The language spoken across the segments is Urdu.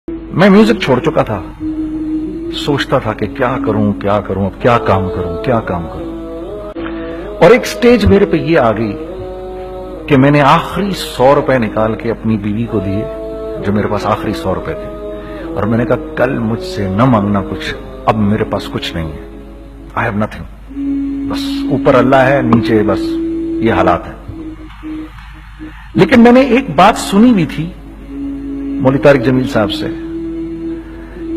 میں میوزک چھوڑ چکا تھا، سوچتا تھا کہ کیا کروں اب کیا کام کروں، اور ایک سٹیج میرے پہ یہ آ گئی کہ میں نے آخری 100 روپے نکال کے اپنی بیوی کو دیے، جو میرے پاس آخری 100 روپے تھے، اور میں نے کہا کل مجھ سے نہ مانگنا کچھ، اب میرے پاس کچھ نہیں ہے، آئی ہیو نتھنگ، بس اوپر اللہ ہے، نیچے بس یہ حالات ہے۔ لیکن میں نے ایک بات سنی بھی تھی مولوی طارق جمیل صاحب سے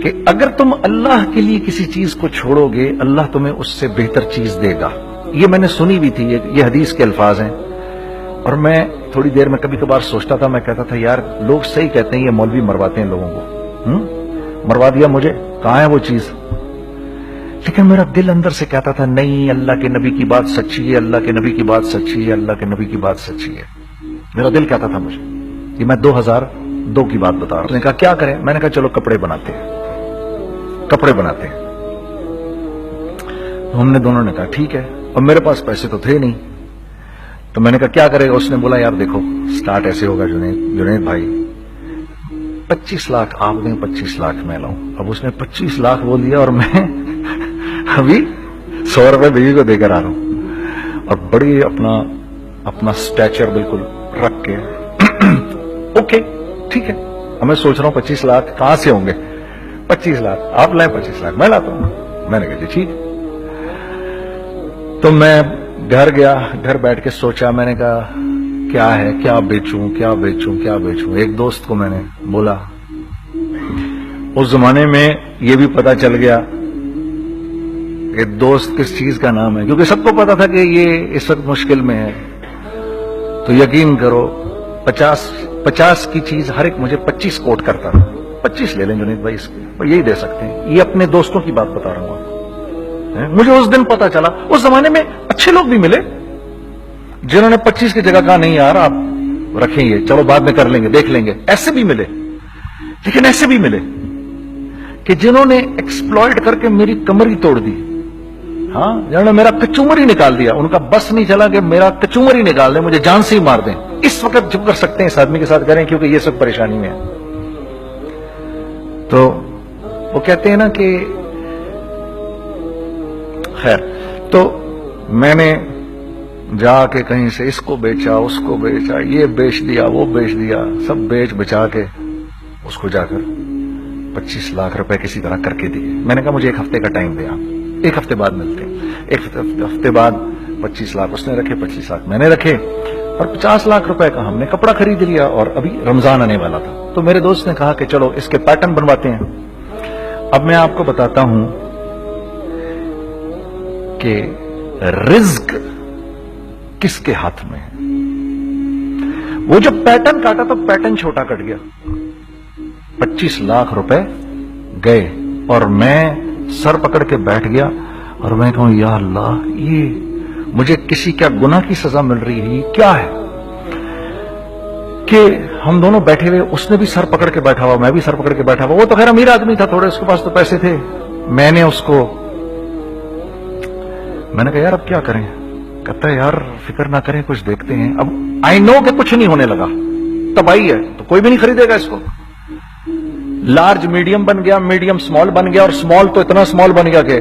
کہ اگر تم اللہ کے لیے کسی چیز کو چھوڑو گے، اللہ تمہیں اس سے بہتر چیز دے گا۔ یہ میں نے سنی بھی تھی، یہ حدیث کے الفاظ ہیں، اور میں تھوڑی دیر میں کبھی کبھار سوچتا تھا، میں کہتا تھا یار لوگ صحیح کہتے ہیں، یہ مولوی مرواتے ہیں لوگوں کو، مروا دیا مجھے، کہاں ہے وہ چیز؟ لیکن میرا دل اندر سے کہتا تھا نہیں، اللہ کے نبی کی بات سچی ہے، اللہ کے نبی کی بات سچی ہے، اللہ کے نبی کی بات سچی ہے، میرا دل کہتا تھا مجھے۔ یہ میں 2002 کی بات بتا رہا ہوں۔ اس نے کہا کیا کریں؟ میں نے کہا چلو کپڑے بناتے ہیں۔ ہم نے دونوں نے کہا ٹھیک ہے، اور میرے پاس پیسے تو تھے نہیں، تو میں نے کہا کیا کرے گا؟ اس نے بولا یار دیکھو سٹارٹ ایسے ہوگا جنید بھائی، 25 لاکھ آپ دیں، 25 لاکھ میں لاؤں۔ اب اس نے 25 لاکھ بول دیا، اور میں ابھی 100 روپے بیوی کو دے کر آ رہا ہوں، اور بڑی اپنا سٹیچر بالکل رکھ کے اوکے ٹھیک ہے۔ اب میں سوچ رہا ہوں 25 لاکھ کہاں سے ہوں گے؟ 25 لاکھ آپ لائیں، 25 لاکھ میں لاتا ہوں۔ میں نے کہا جی ٹھیک۔ تو میں گھر گیا، گھر بیٹھ کے سوچا، میں نے کہا کیا ہے، کیا بیچوں۔ ایک دوست کو میں نے بولا، اس زمانے میں یہ بھی پتا چل گیا کہ دوست کس چیز کا نام ہے، کیونکہ سب کو پتا تھا کہ یہ اس وقت مشکل میں ہے۔ تو یقین کرو 50 کی چیز ہر ایک مجھے 25 کوٹ کرتا تھا۔ 25 لے لیں جنید بھائی، اس کے یہی دے سکتے ہیں۔ یہ اپنے دوستوں کی بات بتا رہا ہوں آپ کو۔ مجھے اس دن پتا چلا، اس زمانے میں اچھے لوگ بھی ملے جنہوں نے 25 کی جگہ کہا نہیں یار آپ رکھیں گے، چلو بعد میں کر لیں گے، دیکھ لیں گے، ایسے بھی ملے۔ لیکن ایسے بھی ملے کہ جنہوں نے ایکسپلائٹ کر کے میری کمر ہی توڑ دی، ہاں، جنہوں نے میرا کچومر ہی نکال دیا، ان کا بس نہیں چلا کہ میرا کچومر ہی نکال دیں، مجھے جان سے ہی مار دیں۔ اس وقت جب کر سکتے ہیں اس آدمی کے ساتھ کریں، کیونکہ یہ سب پریشانی میں ہے۔ تو وہ کہتے ہیں نا کہ خیر، تو میں نے جا کے کہیں سے اس کو بیچا، اس کو بیچا، یہ بیچ دیا، وہ بیچ دیا، سب بیچ بچا کے اس کو جا کر 25 لاکھ روپے کسی طرح کر کے دیے۔ میں نے کہا مجھے 1 ہفتے کا ٹائم دیا، 1 ہفتے بعد ملتے ہیں۔ 1 ہفتے بعد 25 لاکھ اس نے رکھے، 25 لاکھ میں نے رکھے، اور 50 لاکھ روپے کا ہم نے کپڑا خرید لیا، اور ابھی رمضان آنے والا تھا۔ تو میرے دوست نے کہا کہ چلو اس کے پیٹرن بنواتے ہیں۔ اب میں آپ کو بتاتا ہوں کہ رزق کس کے ہاتھ میں ہے۔ وہ جب پیٹرن کاٹا تو پیٹرن چھوٹا کٹ گیا، 25 لاکھ روپے گئے، اور میں سر پکڑ کے بیٹھ گیا، اور میں کہوں یا اللہ، یہ مجھے کسی کیا گناہ کی سزا مل رہی ہے، یہ کیا ہے کہ ہم دونوں بیٹھے ہوئے، اس نے بھی سر پکڑ کے بیٹھا ہوا، میں بھی سر پکڑ کے بیٹھا ہوا۔ وہ تو خیر امیر آدمی تھا تھوڑے، اس کے پاس تو پیسے تھے۔ میں نے کہا یار اب کیا کریں؟ کہتا ہے یار فکر نہ کریں، کچھ دیکھتے ہیں۔ اب آئی نو کہ کچھ نہیں ہونے لگا، تباہی ہے، تو کوئی بھی نہیں خریدے گا اس کو۔ لارج میڈیم بن گیا، میڈیم سمال بن گیا، اور سمال تو اتنا سمال بن گیا کہ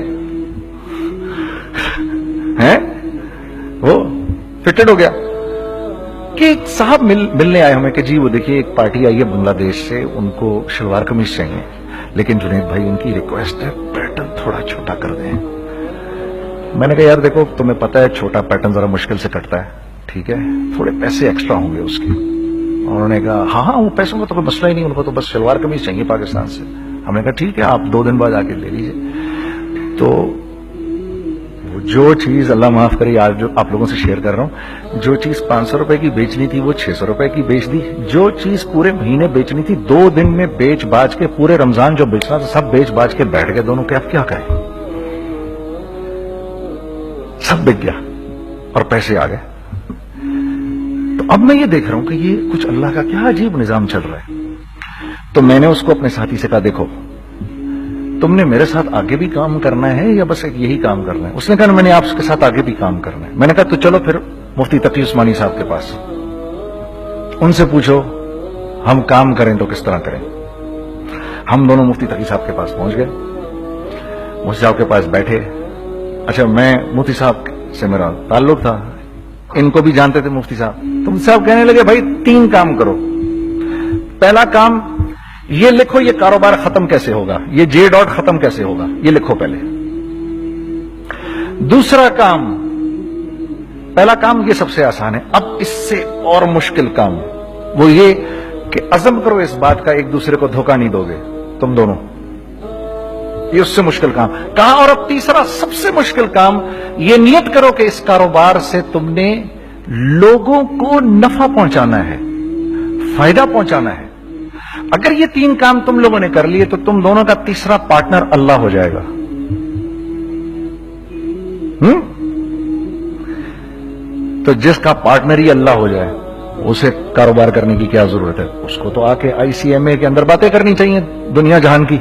وہ فٹڈ ہو گیا کہ ایک صاحب ملنے آئے ہمیں کہ جی وہ دیکھیے ایک پارٹی آئی ہے بنگلہ دیش سے، ان کو شلوار قمیص چاہیے، لیکن جنید بھائی ان کی ریکویسٹ ہے پیٹرن تھوڑا چھوٹا کر دیں۔ میں نے کہا یار دیکھو تمہیں پتا ہے چھوٹا پیٹرن ذرا مشکل سے کٹتا ہے، ٹھیک ہے، تھوڑے پیسے ایکسٹرا ہوں گے اس کے۔ انہوں نے کہا ہاں وہ پیسوں کا تو کوئی مسئلہ ہی نہیں، ان کو تو بس شلوار قمیص چاہیے پاکستان سے۔ ہم نے کہا ٹھیک ہے آپ 2 دن بعد آ کے لے لیجیے۔ تو جو چیز اللہ معاف کرے آج جو آپ لوگوں سے شیئر کر رہا ہوں، جو چیز 500 روپے کی بیچنی تھی وہ 600 روپے کی بیچ دی، جو چیز پورے مہینے بیچنی تھی 2 دن میں بیچ باج کے، پورے رمضان جو بیچنا تھا سب بیچ باج کے بیٹھ گئے دونوں کہ اب کیا کریں، سب بک گیا اور پیسے آ گئے۔ تو اب میں یہ دیکھ رہا ہوں کہ یہ کچھ اللہ کا کیا عجیب نظام چل رہا ہے۔ تو میں نے اس کو اپنے ساتھی سے کہا دیکھو تم نے میرے ساتھ آگے بھی کام کرنا ہے یا بس ایک یہی کام کرنا ہے؟ اس نے کہا میں نے آپ کے ساتھ آگے بھی کام کرنا ہے۔ میں نے کہا تو چلو پھر مفتی تقی عثمانی صاحب کے پاس، ان سے پوچھو ہم کام کریں تو کس طرح کریں۔ ہم دونوں مفتی تقی صاحب کے پاس پہنچ گئے, مفتی صاحب کے پاس بیٹھے. اچھا میں مفتی صاحب سے میرا تعلق تھا, ان کو بھی جانتے تھے مفتی صاحب. تو مفتی صاحب کہنے لگے بھائی 3 کام کرو. پہلا کام یہ لکھو یہ کاروبار ختم کیسے ہوگا, یہ جے ڈاٹ ختم کیسے ہوگا, یہ لکھو پہلے. دوسرا کام, پہلا کام یہ سب سے آسان ہے, اب اس سے اور مشکل کام وہ یہ کہ عزم کرو اس بات کا ایک دوسرے کو دھوکہ نہیں دو گے تم دونوں, یہ اس سے مشکل کام کہا. اور اب تیسرا سب سے مشکل کام, یہ نیت کرو کہ اس کاروبار سے تم نے لوگوں کو نفع پہنچانا ہے, فائدہ پہنچانا ہے. اگر یہ 3 کام تم لوگوں نے کر لیے تو تم دونوں کا تیسرا پارٹنر اللہ ہو جائے گا. تو جس کا پارٹنر ہی اللہ ہو جائے اسے کاروبار کرنے کی کیا ضرورت ہے, اس کو تو آ کے ICMA کے اندر باتیں کرنی چاہیے دنیا جہان کی.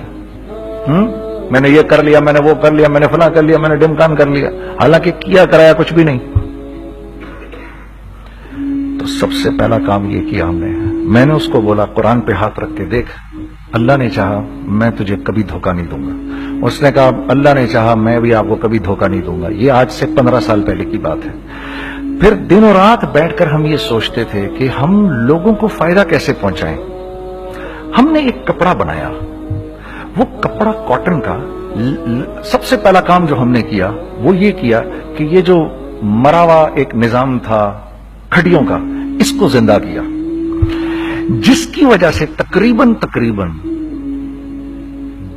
میں نے یہ کر لیا, میں نے وہ کر لیا, میں نے فلاں کر لیا, میں نے ڈمکان کر لیا, حالانکہ کیا کرایا کچھ بھی نہیں. تو سب سے پہلا کام یہ کیا ہم نے, میں نے اس کو بولا قرآن پہ ہاتھ رکھ کے دیکھ, اللہ نے چاہا میں تجھے کبھی دھوکہ نہیں دوں گا. اس نے کہا اللہ نے چاہا میں بھی آپ کو کبھی دھوکہ نہیں دوں گا. یہ آج سے 15 سال پہلے کی بات ہے. پھر دن و رات بیٹھ کر ہم یہ سوچتے تھے کہ ہم لوگوں کو فائدہ کیسے پہنچائیں. ہم نے ایک کپڑا بنایا, وہ کپڑا کاٹن کا. سب سے پہلا کام جو ہم نے کیا وہ یہ کیا کہ یہ جو مرا ہوا ایک نظام تھا کھڑیوں کا, اس کو زندہ کیا, جس کی وجہ سے تقریباً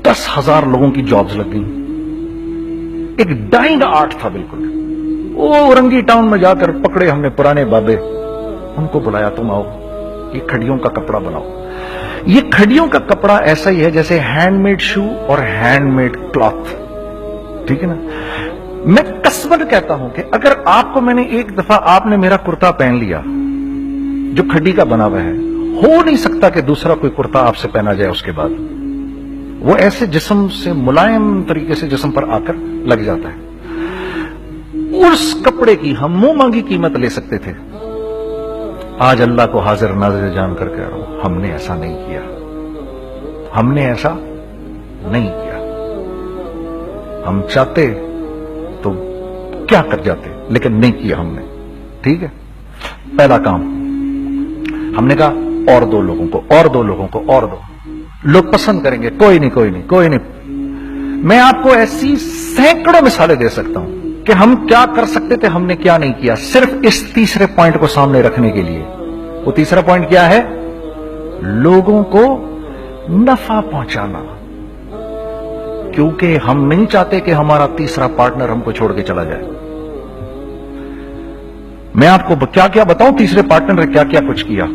10,000 لوگوں کی جابز لگ گئی. ایک ڈائنگ آرٹ تھا بالکل. وہ رنگی ٹاؤن میں جا کر پکڑے ہم نے پرانے بابے, ان کو بلایا تم آؤ یہ کھڑیوں کا کپڑا بناؤ. یہ کھڑیوں کا کپڑا ایسا ہی ہے جیسے ہینڈ میڈ شو اور ہینڈ میڈ کلاتھ, ٹھیک ہے نا. میں قسمت کہتا ہوں کہ اگر آپ کو میں نے ایک دفعہ آپ نے میرا کرتا پہن لیا جو کھڑی کا بنا ہوا ہے, ہو نہیں سکتا کہ دوسرا کوئی کرتا آپ سے پہنا جائے اس کے بعد. وہ ایسے جسم سے ملائم طریقے سے جسم پر آ کر لگ جاتا ہے. اس کپڑے کی ہم منہ مانگی قیمت لے سکتے تھے. آج اللہ کو حاضر ناظر جان کر کہہ رہا ہوں, ہم نے ایسا نہیں کیا, ہم نے ایسا نہیں کیا. ہم چاہتے تو کیا کر جاتے, لیکن نہیں کیا ہم نے. ٹھیک ہے, پہلا کام ہم نے کہا اور 2 لوگوں کو, اور 2 لوگوں کو, اور 2 لوگ پسند کریں گے. کوئی نہیں کوئی نہیں کوئی نہیں. میں آپ کو ایسی سینکڑوں مثالیں دے سکتا ہوں کہ ہم کیا کر سکتے تھے, ہم نے کیا نہیں کیا, صرف اس تیسرے پوائنٹ کو سامنے رکھنے کے لیے. وہ تیسرا پوائنٹ کیا ہے؟ لوگوں کو نفع پہنچانا. کیونکہ ہم نہیں چاہتے کہ ہمارا تیسرا پارٹنر ہم کو چھوڑ کے چلا جائے. میں آپ کو کیا کیا بتاؤں, تیسرے پارٹنر نے کیا کیا کچھ کیا.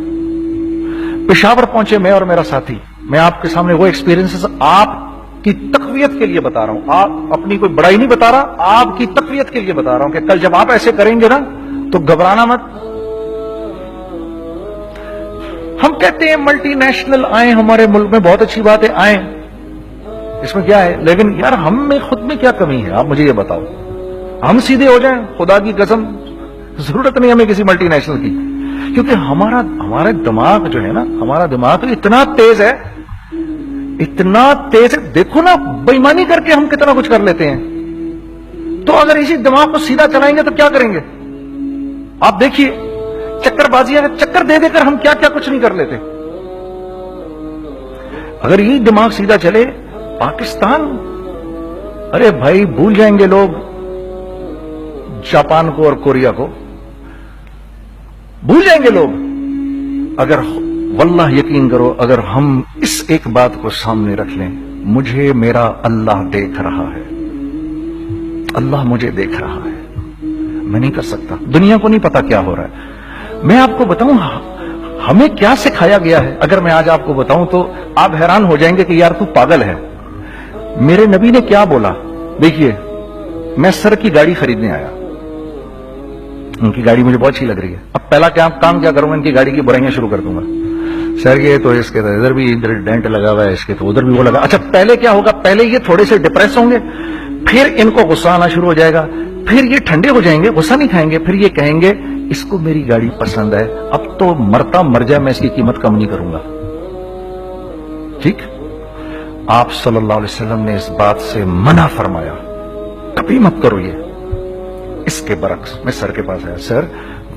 پشاور پہنچے میں اور میرا ساتھی. میں آپ کے سامنے وہ ایکسپیرینس آپ کی تقویت کے لیے بتا رہا ہوں, آپ اپنی کوئی بڑائی نہیں بتا رہا, آپ کی تقویت کے لیے بتا رہا ہوں کہ کل جب آپ ایسے کریں گے نا تو گھبرانا مت. ہم کہتے ہیں ملٹی نیشنل آئیں ہمارے ملک میں, بہت اچھی بات ہے, آئیں, اس میں کیا ہے, لیکن یار ہم میں خود میں کیا کمی ہے, آپ مجھے یہ بتاؤ. ہم سیدھے ہو جائیں, خدا کی قسم ضرورت نہیں ہمیں کسی ملٹی نیشنل کی. کیونکہ ہمارا دماغ جو ہے نا, ہمارا دماغ اتنا تیز ہے, اتنا تیز ہے. دیکھو نا بے ایمانی کر کے ہم کتنا کچھ کر لیتے ہیں. تو اگر اسی دماغ کو سیدھا چلائیں گے تو کیا کریں گے آپ دیکھیے. چکر بازیاں چکر دے دے کر ہم کیا کیا کچھ نہیں کر لیتے. اگر یہی دماغ سیدھا چلے, پاکستان, ارے بھائی بھول جائیں گے لوگ جاپان کو اور کوریا کو, بھول جائیں گے لوگ. اگر واللہ یقین کرو, اگر ہم اس ایک بات کو سامنے رکھ لیں, مجھے میرا اللہ دیکھ رہا ہے, اللہ مجھے دیکھ رہا ہے, میں نہیں کر سکتا. دنیا کو نہیں پتا کیا ہو رہا ہے. میں آپ کو بتاؤں ہمیں کیا سکھایا گیا ہے, اگر میں آج آپ کو بتاؤں تو آپ حیران ہو جائیں گے کہ یار تو پاگل ہے. میرے نبی نے کیا بولا, دیکھیے میں سر کی گاڑی خریدنے آیا, ان کی گاڑی مجھے بہت اچھی لگ رہی ہے. اب پہلا کام کیا کروں گا, ان کی گاڑی کی برائیاں شروع کر دوں گا. سر یہ تو اس کے ادھر بھی ڈینٹ لگا ہوا ہے, اس کے تو ادھر بھی وہ لگا. اچھا پہلے کیا ہوگا, پہلے یہ تھوڑے سے ڈپریس ہوں گے, پھر ان کو غصہ آنا شروع ہو جائے گا, پھر یہ ٹھنڈے ہو جائیں گے, غصہ نہیں کھائیں گے, پھر یہ کہیں گے اس کو میری گاڑی پسند ہے, اب تو مرتا مر جائے میں اس کی قیمت کم نہیں کروں گا. ٹھیک, آپ صلی اللہ علیہ وسلم نے اس بات سے منع فرمایا، کبھی مت کرو یہ۔ اس کے برعکس میں سر کے پاس آیا، سر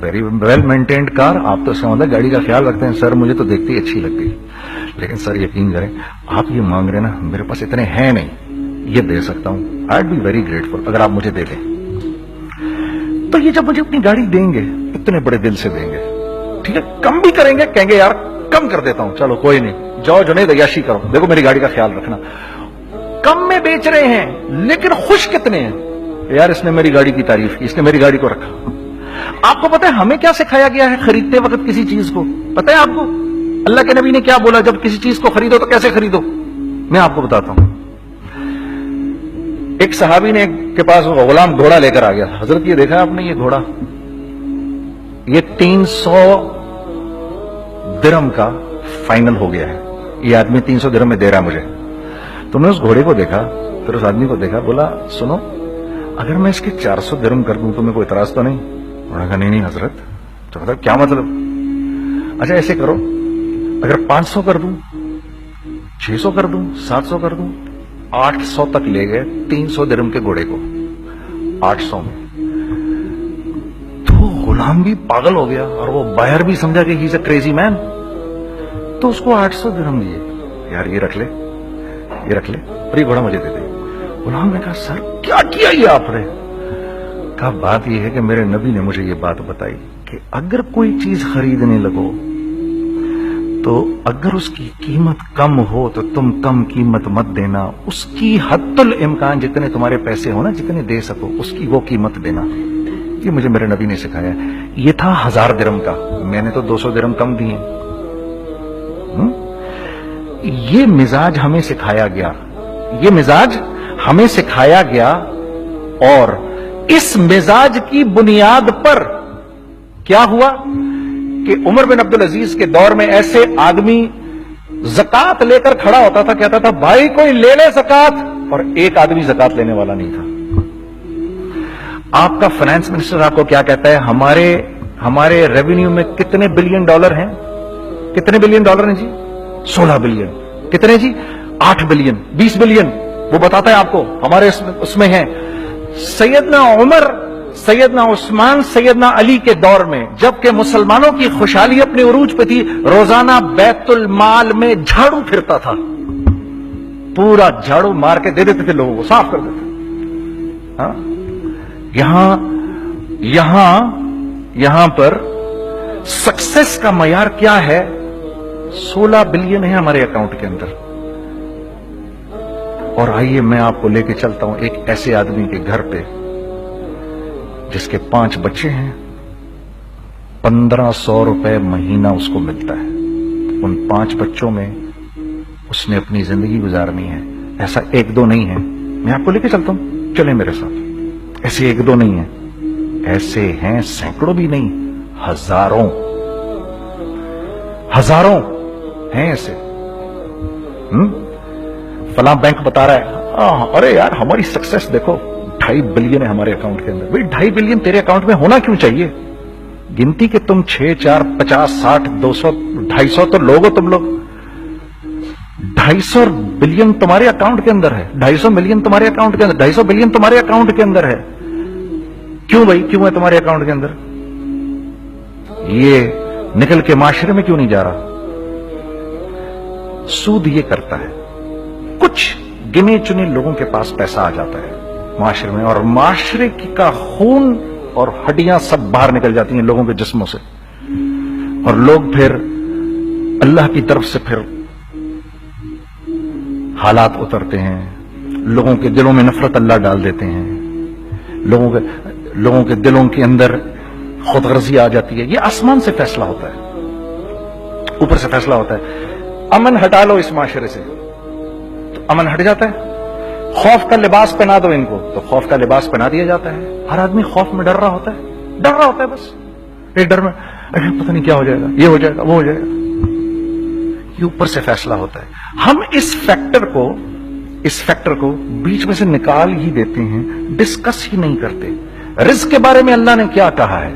ویری ویل مینٹینڈ کار، آپ تو سمجھتے گاڑی کا خیال رکھتے ہیں۔ سر مجھے تو دیکھتی ہی اچھی لگ گئی، لیکن سر یقین کریں آپ یہ مانگ رہے نا، میرے پاس اتنے ہیں نہیں، یہ دے سکتا ہوں، آئی بی ویری گریٹفل اگر آپ مجھے دے دیں۔ تو یہ جب مجھے اپنی گاڑی دیں گے اتنے بڑے دل سے دیں گے، ٹھیک ہے، کم بھی کریں گے، کہیں گے یار کم کر دیتا ہوں، چلو کوئی نہیں، جاؤ جنید عیاشی کرو، دیکھو میری گاڑی کا خیال رکھنا۔ کم میں بیچ رہے ہیں لیکن خوش کتنے ہیں، یار اس نے میری گاڑی کی تعریف کی، اس نے میری گاڑی کو رکھا۔ آپ کو پتا ہے ہمیں کیا سکھایا گیا ہے خریدتے وقت کسی چیز کو؟ پتا ہے آپ کو اللہ کے نبی نے کیا بولا جب کسی چیز کو خریدو تو کیسے خریدو؟ میں آپ کو بتاتا ہوں۔ ایک صحابی نے کے پاس غلام گھوڑا لے کر آ گیا، حضرت یہ دیکھا آپ نے، یہ گھوڑا یہ 300 درہم کا فائنل ہو گیا ہے، یہ آدمی 300 درہم میں دے رہا مجھے۔ تو میں اس گھوڑے کو دیکھا، پھر اس آدمی کو دیکھا، بولا سنو اگر میں اس کے 400 درہم کر دوں تو میں کوئی اعتراض تو نہیں؟ انہوں نے کہا نہیں نہیں حضرت۔ تو مطلب کیا مطلب؟ اچھا ایسے کرو، اگر 500 کر دوں، 600 کر دوں، 700 کر دوں، 800 تک لے گئے 300 درہم کے گھوڑے کو، 800 میں۔ تو غلام بھی پاگل ہو گیا اور وہ باہر بھی سمجھا کہ ہی از اے کریزی مین، تو اس کو 800 درہم دیے، یار یہ رکھ لے، یہ رکھ لے اور یہ گھوڑا مجھے دے دے۔ غلام نے کہا سر کیا کیا یہ آپ نے؟ کہا بات یہ ہے کہ میرے نبی نے مجھے یہ بات بتائی کہ اگر کوئی چیز خریدنے لگو تو اگر اس کی قیمت کم ہو تو تم کم قیمت مت دینا، اس کی حد الامکان جتنے تمہارے پیسے ہو نا، جتنے دے سکو اس کی وہ قیمت دینا۔ یہ مجھے میرے نبی نے سکھایا۔ یہ تھا 1000 درہم کا، میں نے تو 200 درہم کم دیے۔ یہ مزاج ہمیں سکھایا گیا، یہ مزاج ہمیں سکھایا گیا، اور اس مزاج کی بنیاد پر کیا ہوا کہ عمر بن عبدالعزیز کے دور میں ایسے آدمی زکات لے کر کھڑا ہوتا تھا، کہتا تھا بھائی کوئی لے لے زکات، اور ایک آدمی زکات لینے والا نہیں تھا۔ آپ کا فائنانس منسٹر آپ کو کیا کہتا ہے؟ ہمارے ریونیو میں کتنے بلین ڈالر ہیں؟ کتنے بلین ڈالر ہیں جی؟ 16 بلین۔ کتنے جی؟ 8 بلین، 20 بلین، وہ بتاتا ہے آپ کو ہمارے اس میں ہیں۔ سیدنا عمر، سیدنا عثمان، سیدنا علی کے دور میں جبکہ مسلمانوں کی خوشحالی اپنے عروج پہ تھی، روزانہ بیت المال میں جھاڑو پھرتا تھا، پورا جھاڑو مار کے دے دیتے تھے لوگوں کو، صاف کر دیتے۔ ہاں یہاں پر سکسیس کا معیار کیا ہے؟ 16 بلین ہے ہمارے اکاؤنٹ کے اندر۔ اور آئیے میں آپ کو لے کے چلتا ہوں ایک ایسے آدمی کے گھر پہ جس کے 5 بچے ہیں، 1500 روپے مہینہ اس کو ملتا ہے۔ ان 5 بچوں میں اس نے اپنی زندگی گزارنی ہے۔ ایسا 1-2 نہیں ہے، میں آپ کو لے کے چلتا ہوں، چلیں میرے ساتھ۔ ایسے 1-2 نہیں ہیں، ایسے ہیں سینکڑوں بھی نہیں، ہزاروں ہیں ایسے۔ فلاں بینک بتا رہا ہے ارے یار ہماری سکسیس دیکھو 2.5 بلین ہے ہمارے اکاؤنٹ کے اندر۔ بھائی 2.5 بلین تیرے اکاؤنٹ میں ہونا کیوں چاہیے؟ گنتی کہ تم 6 4 50 60 200 250 تو لوگ ہو تم لوگ۔ 250 بلین تمہارے اکاؤنٹ کے اندر ہے، 250 ملین تمہارے اکاؤنٹ کے اندر، 250 بلین تمہارے اکاؤنٹ کے اندر ہے۔ کیوں بھائی کیوں ہے تمہارے اکاؤنٹ کے اندر؟ یہ نکل کے معاشرے میں کیوں نہیں جا رہا؟ سود یہ کرتا ہے، کچھ گنے چنے لوگوں کے پاس پیسہ آ جاتا ہے معاشرے میں، اور معاشرے کا خون اور ہڈیاں سب باہر نکل جاتی ہیں لوگوں کے جسموں سے، اور لوگ پھر اللہ کی طرف سے پھر حالات اترتے ہیں، لوگوں کے دلوں میں نفرت اللہ ڈال دیتے ہیں، لوگوں کے دلوں کے اندر خود غرضی آ جاتی ہے۔ یہ آسمان سے فیصلہ ہوتا ہے، اوپر سے فیصلہ ہوتا ہے۔ امن ہٹا لو اس معاشرے سے تو امن ہٹ جاتا ہے، خوف کا لباس پہنا دو ان کو تو خوف کا لباس پہنا دیا جاتا ہے۔ ہر آدمی خوف میں ڈر رہا ہوتا ہے، بس ایک ڈر میں پتہ نہیں کیا ہو جائے گا، یہ ہو جائے گا، وہ ہو جائے گا۔ یہ اوپر سے فیصلہ ہوتا ہے۔ ہم اس فیکٹر کو بیچ میں سے نکال ہی دیتے ہیں، ڈسکس ہی نہیں کرتے۔ رزق کے بارے میں اللہ نے کیا کہا ہے؟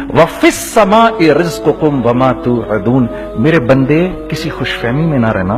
وَفِي السَّمَاءِ رِزْقُكُمْ وَمَا تُوعَدُونَ، میرے بندے کسی خوش فہمی میں نہ رہنا،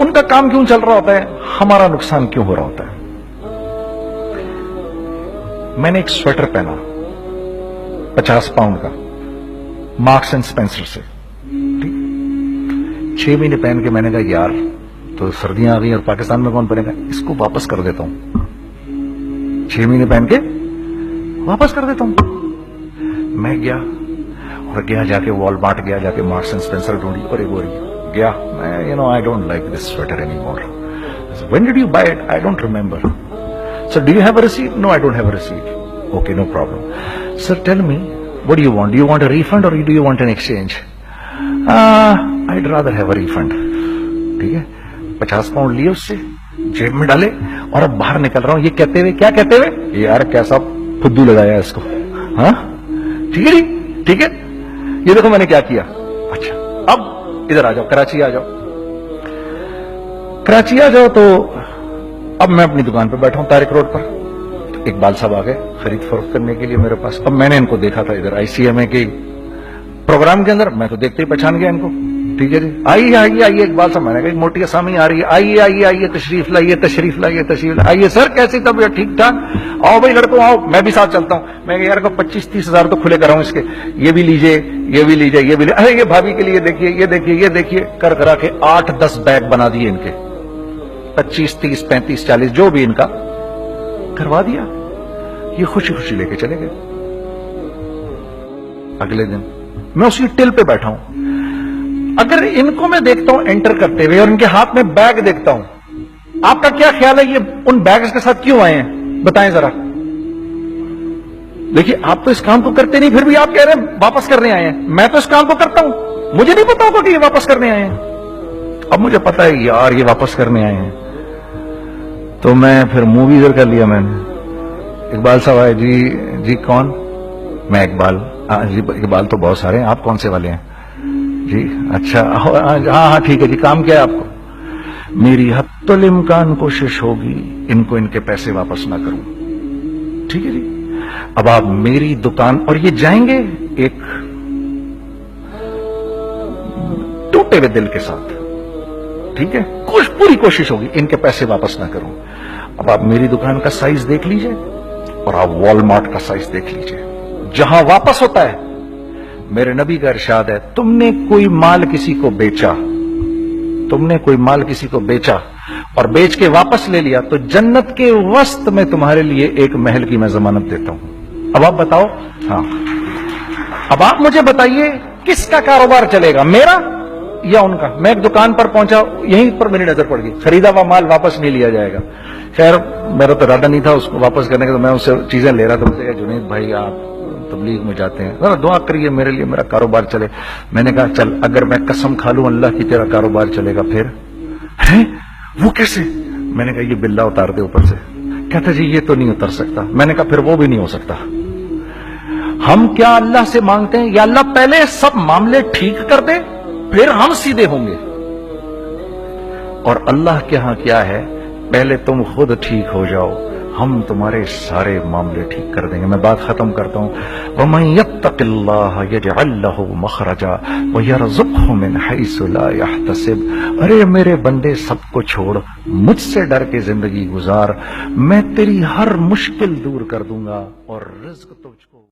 ان کا کام کیوں چل رہا ہوتا ہے, ہمارا نقصان کیوں ہو رہا ہوتا ہے. میں نے ایک سویٹر پہنا 50 پاؤنڈ کا, مارکس اینڈ اسپینسر سے, 6 مہینے پہن کے میں نے کہا یار تو سردیاں آ گئی اور پاکستان میں کون پہنے گا, اس کو واپس کر دیتا ہوں. 6 مہینے پہن کے واپس کر دیتا ہوں. میں گیا اور جا کے وال مارٹ گیا, جا کے مارکس اینڈ اسپینسر ڈھونڈی اور ایک گیا. میں I don't like this sweater anymore. When did you buy it? I don't remember. Sir, do you have a receipt? No, I don't have a receipt. Okay, no problem. Sir, tell me, what do you want? Do you want a refund or do you want an exchange? I'd rather have a refund. ٹھیک ہے, 50 پاؤنڈ لیے اس سے, جیب میں ڈالے اور اب باہر نکل رہا ہوں. یہ کہتے ہوئے, کیا کہتے ہوئے, یار کیسا پھدو لگایا اس کو. ہاں ٹھیک ہے جی, ٹھیک ہے, یہ دیکھو میں نے کیا کیا. اچھا اب ادھر آ جاؤ, کراچی آ جاؤ. کراچی آ جاؤ تو اب میں اپنی دکان پہ بیٹھا ہوں طارق روڈ پر. اقبال صاحب آ گئے خرید فروخت کرنے کے لیے میرے پاس. اب میں نے ان کو دیکھا تھا ادھر ICMA کے پروگرام کے اندر, میں تو دیکھتے ہی پہچان گیا ان کو. ٹھیک ہے جی, آئیے آئیے آئیے اقبال صاحب. میں نے کہا ایک موٹی اسامی آ رہی ہے, آئیے آئیے آئیے, تشریف لائیے تشریف لائیے تشریف لائیے. سر کیسی طبیعت, ٹھیک ٹھاک, آؤ بھائی لڑکوں آؤ, میں بھی ساتھ چلتا ہوں. میں کہ یار کو 25-30 ہزار تو کھلے کراؤں اس کے, یہ بھی لیجئے یہ بھی لیجئے یہ بھی لیجئے. ارے یہ بھابھی کے لیے دیکھیے, یہ دیکھیے یہ دیکھیے, کر کرا کے 8-10 بیگ بنا دیے ان کے, 25, 30, 35, 40 جو بھی ان کا کروا دیا. یہ خوشی خوشی لے کے چلے گئے. اگلے دن میں اسی ٹل پہ بیٹھا ہوں. اگر ان کو میں دیکھتا ہوں انٹر کرتے ہوئے اور ان کے ہاتھ میں بیگ دیکھتا ہوں, آپ کا کیا خیال ہے یہ ان بیگز کے ساتھ کیوں آئے ہیں, بتائیں ذرا. دیکھیے آپ تو اس کام کو کرتے نہیں, پھر بھی آپ کہہ رہے ہیں واپس کرنے آئے ہیں. میں تو اس کام کو کرتا ہوں, مجھے نہیں پتا ہوگا کہ یہ واپس کرنے آئے ہیں. اب مجھے پتا ہے یار یہ واپس کرنے آئے ہیں, تو میں پھر منہ بھی ادھر کر لیا. میں نے اقبال صاحب آئے, جی کون, میں اقبال. جی اقبال تو بہت سارے ہیں, آپ کون سے والے ہیں جی, اچھا ہاں ٹھیک ہے جی, کام کیا ہے آپ کو. میری حتی الامکان کوشش ہوگی ان کو ان کے پیسے واپس نہ کروں. ٹھیک ہے جی, اب آپ میری دکان, اور یہ جائیں گے ایک ٹوٹے ہوئے دل کے ساتھ. ٹھیک ہے, پوری کوشش ہوگی ان کے پیسے واپس نہ کروں. اب آپ میری دکان کا سائز دیکھ لیجئے اور آپ وال مارٹ کا سائز دیکھ لیجئے, جہاں واپس ہوتا ہے. میرے نبی کا ارشاد ہے, تم نے کوئی مال کسی کو بیچا, تم نے کوئی مال کسی کو بیچا اور بیچ کے واپس لے لیا, تو جنت کے وسط میں تمہارے لیے ایک محل کی میں ضمانت دیتا ہوں. اب آپ بتاؤ, ہاں اب آپ مجھے بتائیے کس کا کاروبار چلے گا, میرا یا ان کا. میں ایک دکان پر پہنچا, یہیں پر میری نظر پڑ گئی, خریدا ہوا مال واپس نہیں لیا جائے گا. خیر میرا تو ارادہ نہیں تھا اس کو واپس کرنے کا, تو میں اس سے چیزیں لے رہا تھا. مجھے جنید بھائی آپ تبلیغ میں جاتے ہیں, ذرا دعا کریے میرے لیے, میرا کاروبار چلے. میں نے کہا چل اگر میں قسم کھا لوں اللہ کی تیرا کاروبار چلے گا. پھر ہیں وہ کیسے, میں نے کہا یہ بلا اتار دے اوپر سے. کہتا جی یہ تو نہیں اتر سکتا. میں نے کہا پھر وہ بھی نہیں ہو سکتا. ہم کیا اللہ سے مانگتے ہیں, یا اللہ پہلے سب معاملے ٹھیک کر دے پھر ہم سیدھے ہوں گے. اور اللہ کے ہاں کیا ہے, پہلے تم خود ٹھیک ہو جاؤ, ہم تمہارے سارے معاملے ٹھیک کر دیں گے. میں بات ختم کرتا ہوں. وَمَن يَتَّقِ اللَّهَ يَجْعَل لَّهُ مَخْرَجًا وَيَرْزُقْهُ مِنْ حَيْثُ لَا يَحْتَسِبُ. ارے میرے بندے سب کو چھوڑ, مجھ سے ڈر کے زندگی گزار, میں تیری ہر مشکل دور کر دوں گا اور رزق تجھ کو